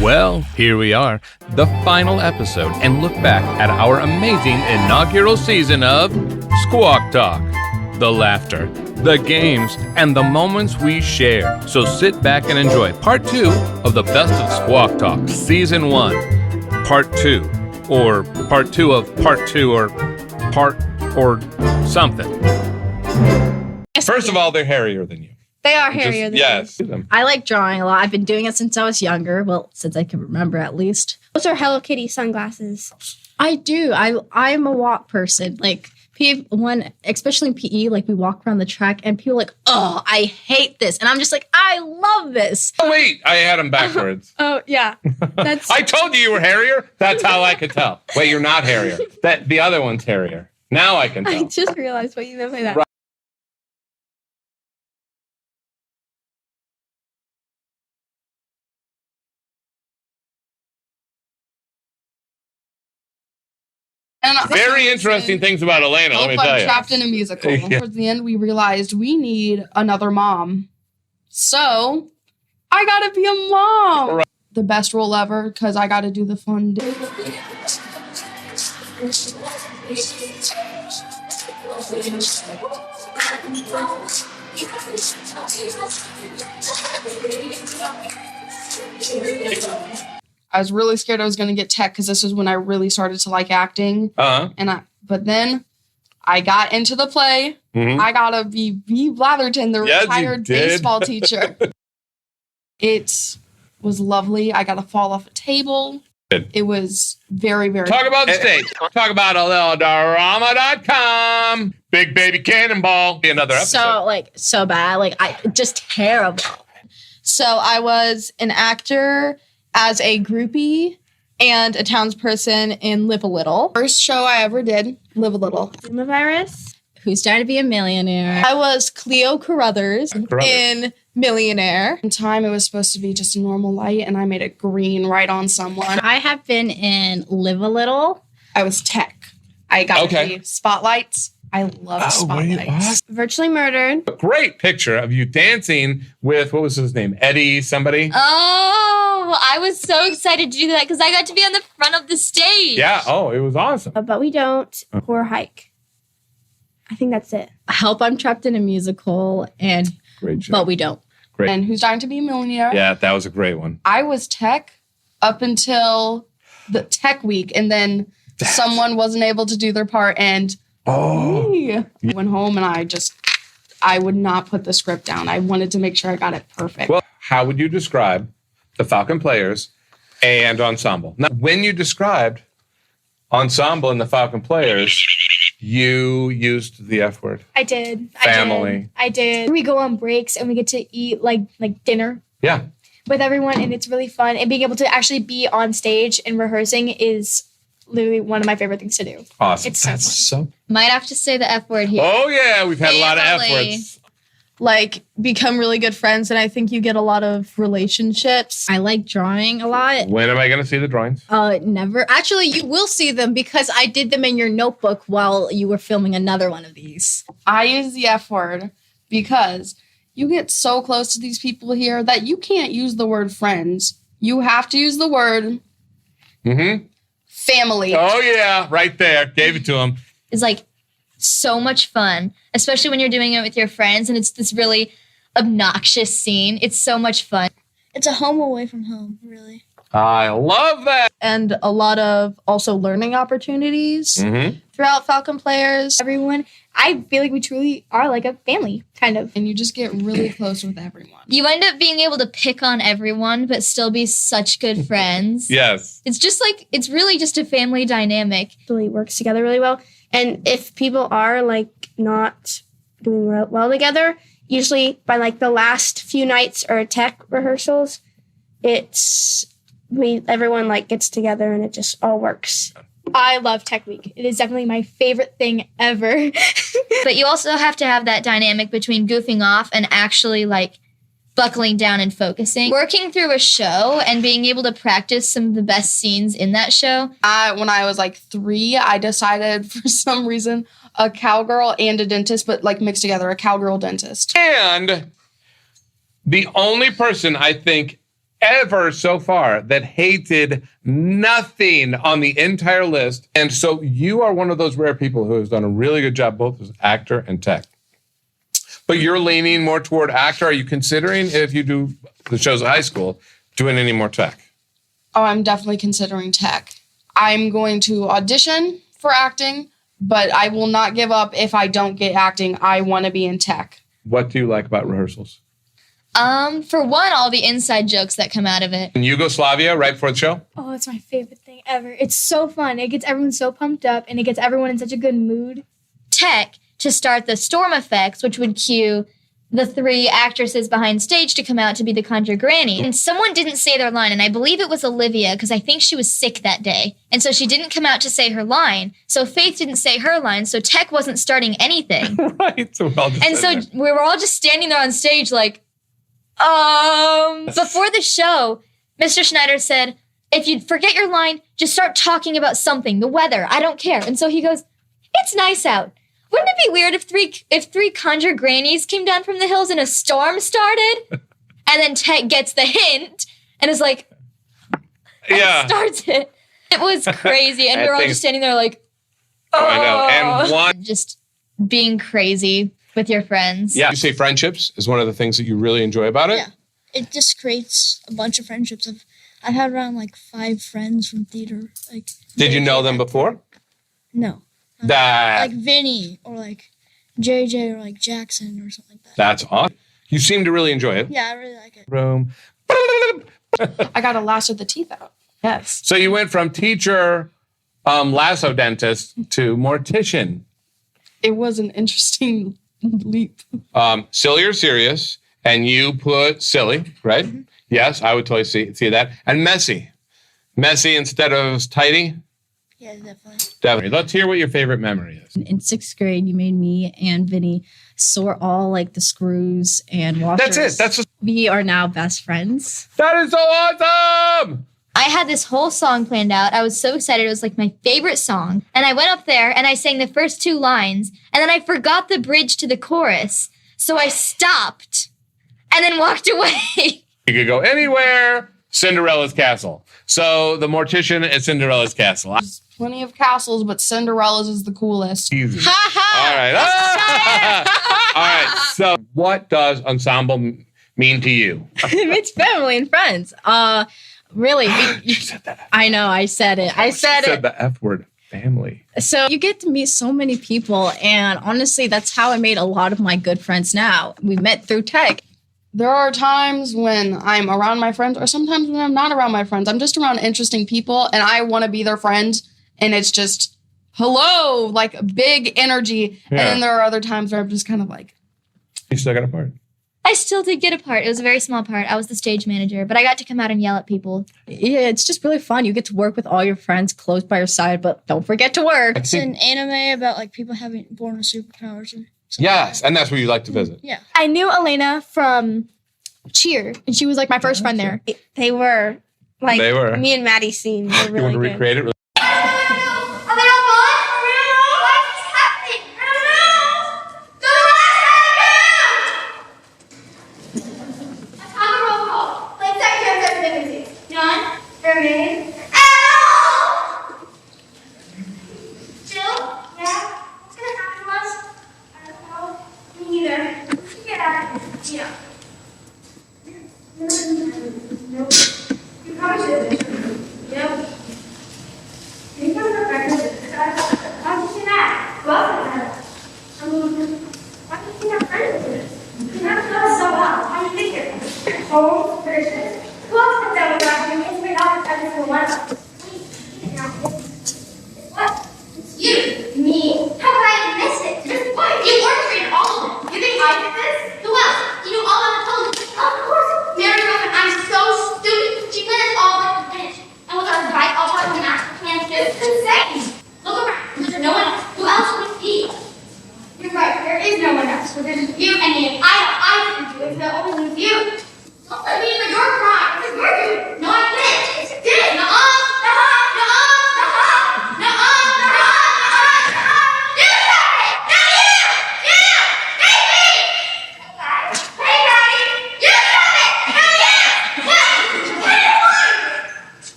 Well, here we are, the final episode, and look back at our amazing inaugural season of Squawk Talk. The laughter, the games, and the moments we share. So sit back and enjoy part 2 of the Best of Squawk Talk, Season 1, Part 2, or Part 2 of Part 2, or Part or something. First of all, they're hairier than you. They are hairier than yes. me. I like drawing a lot. I've been doing it since I was younger. Well, since I can remember at least. Those are Hello Kitty sunglasses. I do. I'm a walk person. Like, one, especially in PE, like we walk around the track and people are like, oh, I hate this. And I'm just like, I love this. Oh, wait. I had them backwards. Oh, yeah. That's. I told you were hairier. That's how I could tell. Wait, you're not hairier. The other one's hairier. Now I can tell. I just realized what you meant by that. Right. And Very interesting things about Elena, let me tell you. Trapped in a musical. Yeah. Towards the end, we realized we need another mom. So, I gotta be a mom. Right. The best role ever, because I gotta do the fun. I was really scared I was going to get tech because this was when I really started to like acting. But then I got into the play. Mm-hmm. I got to be B. Blatherton, the retired baseball teacher. It was lovely. I got to fall off a table. It was very, very Talk about the stage. Talk about a little drama.com. Big Baby Cannonball. Be another episode. So bad. Just terrible. So I was an actor as a groupie and a townsperson in Live a Little. First show I ever did, Live a Little. Virus. Who's trying to be a millionaire? I was Cleo Carruthers in Millionaire. In time, it was supposed to be just a normal light, and I made it green right on someone. I have been in Live a Little. I was tech. I got the spotlights. I love spotlights. Virtually Murdered. A great picture of you dancing with, what was his name? Eddie somebody? Oh, I was so excited to do that because I got to be on the front of the stage. Yeah. Oh, it was awesome. But we don't. Or Hike. I think that's it. I hope I'm trapped in a musical, Great show. but we don't. Great. And Who's Dying to Be a Millionaire? Yeah, that was a great one. I was tech up until the tech week, and then someone wasn't able to do their part, and I went home and I would not put the script down. I wanted to make sure I got it perfect. Well, how would you describe the Falcon Players and ensemble? Now, when you described ensemble and the Falcon Players, you used the F word. I did. Family. I did. We go on breaks and we get to eat like dinner. Yeah. With everyone, and it's really fun. And being able to actually be on stage and rehearsing is literally one of my favorite things to do. Awesome. It's so fun. Might have to say the F word here. Oh, yeah. We've had a lot of F Family. words. Become really good friends, and I think you get a lot of relationships. I like drawing a lot. When am I going to see the drawings? Never. Actually, you will see them because I did them in your notebook while you were filming another one of these. I use the F word because you get so close to these people here that you can't use the word friends. You have to use the word family. Oh, yeah. Right there. Gave it to him. It's like so much fun, especially when you're doing it with your friends and it's this really obnoxious scene. It's so much fun. It's a home away from home, really. I love that. And a lot of also learning opportunities throughout Falcon Players. Everyone, I feel like we truly are like a family, kind of. And you just get really close with everyone. You end up being able to pick on everyone, but still be such good friends. Yes. It's just it's really just a family dynamic. It really works together really well. And if people are not doing well together, usually by the last few nights or tech rehearsals, everyone gets together and it just all works. I love Tech Week. It is definitely my favorite thing ever. But you also have to have that dynamic between goofing off and actually buckling down and focusing. Working through a show and being able to practice some of the best scenes in that show. When I was 3, I decided for some reason a cowgirl and a dentist, but mixed together, a cowgirl dentist. And the only person I think ever so far that hated nothing on the entire list. And so you are one of those rare people who has done a really good job both as actor and tech. But you're leaning more toward actor. Are you considering, if you do the shows at high school, doing any more tech? Oh, I'm definitely considering tech. I'm going to audition for acting, but I will not give up if I don't get acting. I want to be in tech. What do you like about rehearsals? For one, all the inside jokes that come out of it. And Yugoslavia right before the show? Oh, it's my favorite thing ever. It's so fun. It gets everyone so pumped up, and it gets everyone in such a good mood. Tech to start the storm effects, which would cue the 3 actresses behind stage to come out to be the Conjure Granny. And someone didn't say their line, and I believe it was Olivia, because I think she was sick that day. And so she didn't come out to say her line. So Faith didn't say her line, so Tech wasn't starting anything. Right. So we were all just standing there on stage like, Before the show, Mr. Schneider said, if you forget your line, just start talking about something, the weather, I don't care. And so he goes, it's nice out. Wouldn't it be weird if three Conjure Grannies came down from the hills and a storm started? And then Tech gets the hint and is like, yeah, starts it. It was crazy. And we're all just standing there like, I know. And one, just being crazy with your friends. Yeah. You say friendships is one of the things that you really enjoy about it? Yeah. It just creates a bunch of friendships. I've had around like 5 friends from theater. Like, did you know them before? No. That like Vinny or like JJ or like Jackson or something like that. That's awesome. You seem to really enjoy it. Yeah, I really like it. Room. I got to lasso the teeth out. Yes. So you went from teacher, lasso dentist to mortician. It was an interesting leap. Silly or serious, and you put silly, right? Mm-hmm. Yes, I would totally see that. And messy. Messy instead of tidy. Yeah, definitely. Definitely. Let's hear what your favorite memory is. In 6th grade, you made me and Vinny sort all like the screws and washers. That's it. We are now best friends. That is so awesome! I had this whole song planned out. I was so excited. It was like my favorite song. And I went up there and I sang the first 2 lines. And then I forgot the bridge to the chorus. So I stopped and then walked away. You could go anywhere. Cinderella's castle. So the mortician at Cinderella's castle. There's plenty of castles, but Cinderella's is the coolest. Easy. All right. All right. So what does ensemble mean to you? It means family and friends. Really. You said that. I know. I said it. You said the F word. Family. So you get to meet so many people. And honestly, that's how I made a lot of my good friends now. We met through tech. There are times when I'm around my friends or sometimes when I'm not around my friends. I'm just around interesting people and I want to be their friend. And it's just, hello, like big energy. Yeah. And then there are other times where I'm just kind of like. You still got a part. I still did get a part. It was a very small part. I was the stage manager, but I got to come out and yell at people. Yeah, it's just really fun. You get to work with all your friends close by your side, but don't forget to work. It's an anime about like people having born with superpowers. Yes, and that's where you like to visit. Yeah. I knew Elena from Cheer, and she was like my first friend there. They were like me and Maddie's scene. Were really you want to good. recreate it?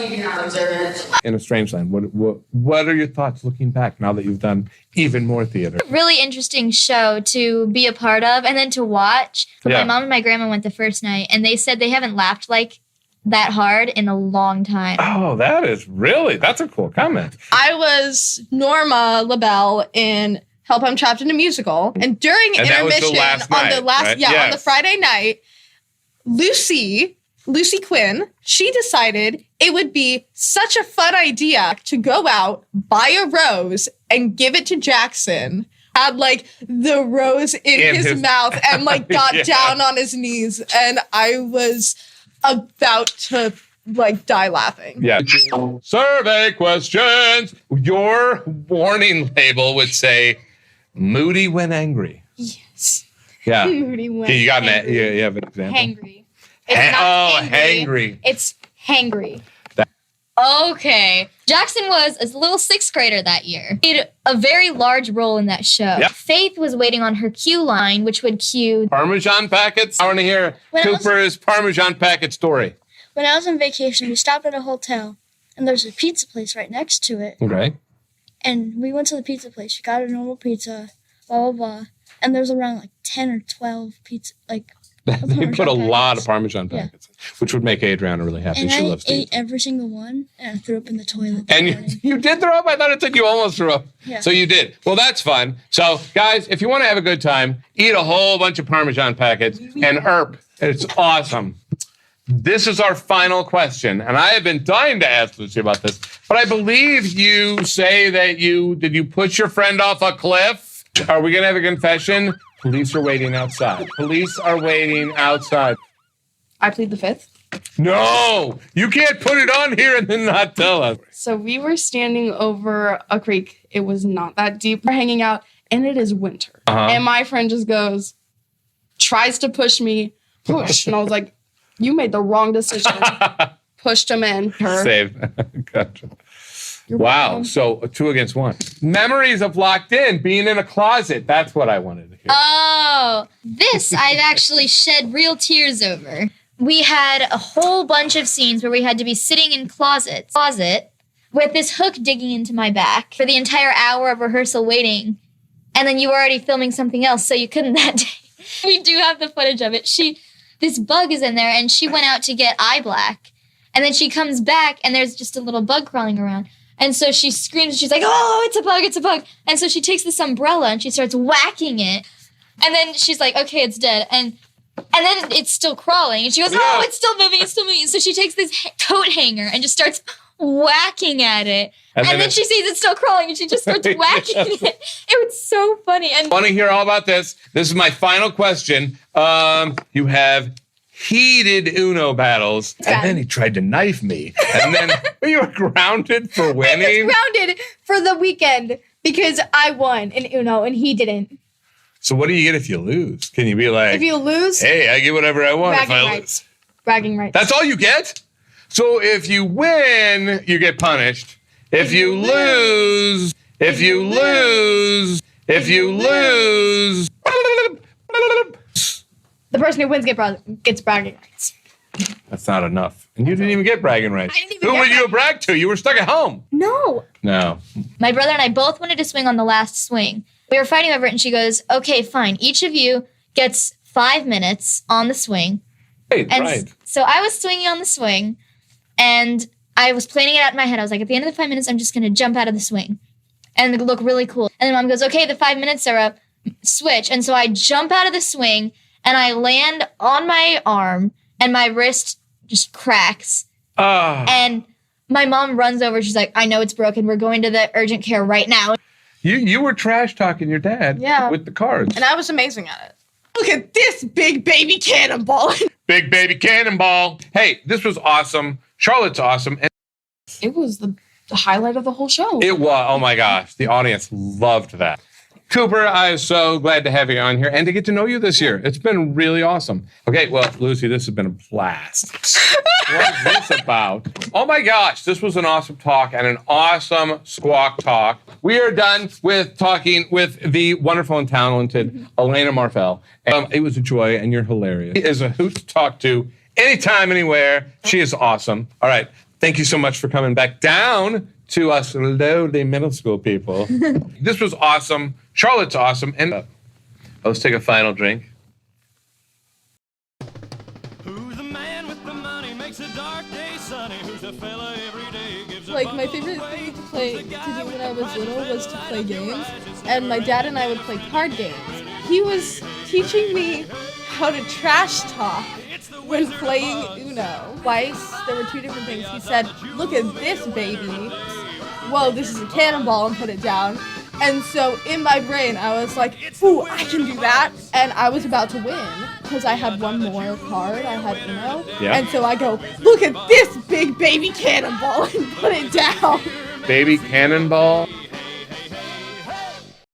you do not observe it. In a Strange Land, what are your thoughts looking back now that you've done even more theater? Really interesting show to be a part of and then to watch. But my mom and my grandma went the first night, and they said they haven't laughed like that hard in a long time. Oh, that's a cool comment. I was Norma LaBelle in Help I'm Trapped in a Musical. And during And that was the intermission last on night, the last right? on Yes. the Friday night, Lucy Quinn, she decided it would be such a fun idea to go out, buy a rose, and give it to Jackson. Had like the rose in his mouth and like got Yeah. down on his knees. And I was about to like die laughing. Yeah. Survey questions. Your warning label would say moody when angry. Yes. Yeah. Moody went. Okay, you got angry. you have an example? Hangry. It's not hangry. It's hangry. Okay. Jackson was a little sixth grader that year. He had a very large role in that show. Yep. Faith was waiting on her cue line, which would cue. Parmesan packets. I want to hear Cooper's Parmesan packet story. When I was on vacation, we stopped at a hotel, and there's a pizza place right next to it. Okay. And we went to the pizza place. We got a normal pizza, blah, blah, blah. And there's around like 10 or 12 pizza, like, They put a lot of packets. Parmesan packets, which would make Adriana really happy. And She I loves to ate eat. every single one, and I threw up in the toilet. that And morning. you did throw up? I thought it took you almost threw up. Yeah. So you did. Well, that's fun. So, guys, if you want to have a good time, eat a whole bunch of Parmesan packets and ERP. It's awesome. This is our final question. And I have been dying to ask Lucy about this, but I believe you say that did you push your friend off a cliff? Are we going to have a confession? Police are waiting outside. Police are waiting outside. I plead the fifth. No, you can't put it on here and then not tell us. So we were standing over a creek. It was not that deep. We're hanging out, and it is winter. And my friend just tries to push me, push. And I was like, you made the wrong decision. Pushed him in. Her. Save. Gotcha. Wow. So 2 against 1. Memories of locked in, being in a closet. That's what I wanted to hear. Oh, this I've actually shed real tears over. We had a whole bunch of scenes where we had to be sitting in closet with this hook digging into my back for the entire hour of rehearsal waiting. And then you were already filming something else, so you couldn't that day. We do have the footage of it. This bug is in there, and she went out to get eye black. And then she comes back, and there's just a little bug crawling around. And so she screams, she's like, oh, it's a bug, it's a bug. And so she takes this umbrella, and she starts whacking it. And then she's like, okay, it's dead. And then it's still crawling. And she goes, oh, it's still moving, it's still moving. So she takes this coat hanger and just starts whacking at it. And then she sees it's still crawling, and she just starts whacking it. It was so funny. And I want to hear all about this. This is my final question. You have heated Uno battles, and then he tried to knife me. And then you were grounded for winning. Grounded for the weekend because I won in Uno and he didn't. So what do you get if you lose? Can you be like, If you lose, hey, I get whatever I want if bragging I rights. lose? Bragging rights. That's all you get? So if you win, you get punished. If you lose, The person who wins gets bragging rights. that's not enough. And you didn't even get bragging rights. I didn't even Who get would you brag to? You were stuck at home. No. No. my brother and I both wanted to swing on the last swing. We were fighting over it, and she goes, okay, fine. Each of you gets 5 minutes on the swing. Right, And right. so I was swinging on the swing, and I was planning it out in my head. I was like, at the end of the 5 minutes, I'm just going to jump out of the swing and look really cool. And then Mom goes, okay, the 5 minutes are up. Switch. And so I jump out of the swing, and I land on my arm, and my wrist just cracks. And my mom runs over. She's like, I know it's broken. We're going to the urgent care right now. You were trash talking your dad with the cards. And I was amazing at it. Look at this big baby cannonball. Big baby cannonball. Hey, this was awesome. Charlotte's awesome. And It was the highlight of the whole show. it was, oh my gosh, the audience loved that. Cooper, I am so glad to have you on here and to get to know you this year. It's been really awesome. Okay, well, Lucy, this has been a blast. What is this about? Oh my gosh, this was an awesome talk and an awesome Squawk talk. We are done with talking with the wonderful and talented Elena Marfell. It was a joy, and you're hilarious. She is a hoot to talk to anytime, anywhere. She is awesome. All right, Thank you so much for coming back down to us lowly middle school people. This was awesome. Charlotte's awesome. And let's take a final drink. Who's the man with the money makes a dark day sunny? Who's the fella every day gives a Like, my favorite thing to do when I was little was to play games, and my dad and I would play card games. He was teaching me how to trash talk when playing Uno. Twice, there were two different things. He said, "Look at this, baby. Whoa, this is a cannonball," and put it down. And so in my brain, I was like, "Ooh, I can do that." And I was about to win because I had one more card. I had Uno. Yeah. And so I go, "Look at this big baby cannonball," and put it down. Baby cannonball.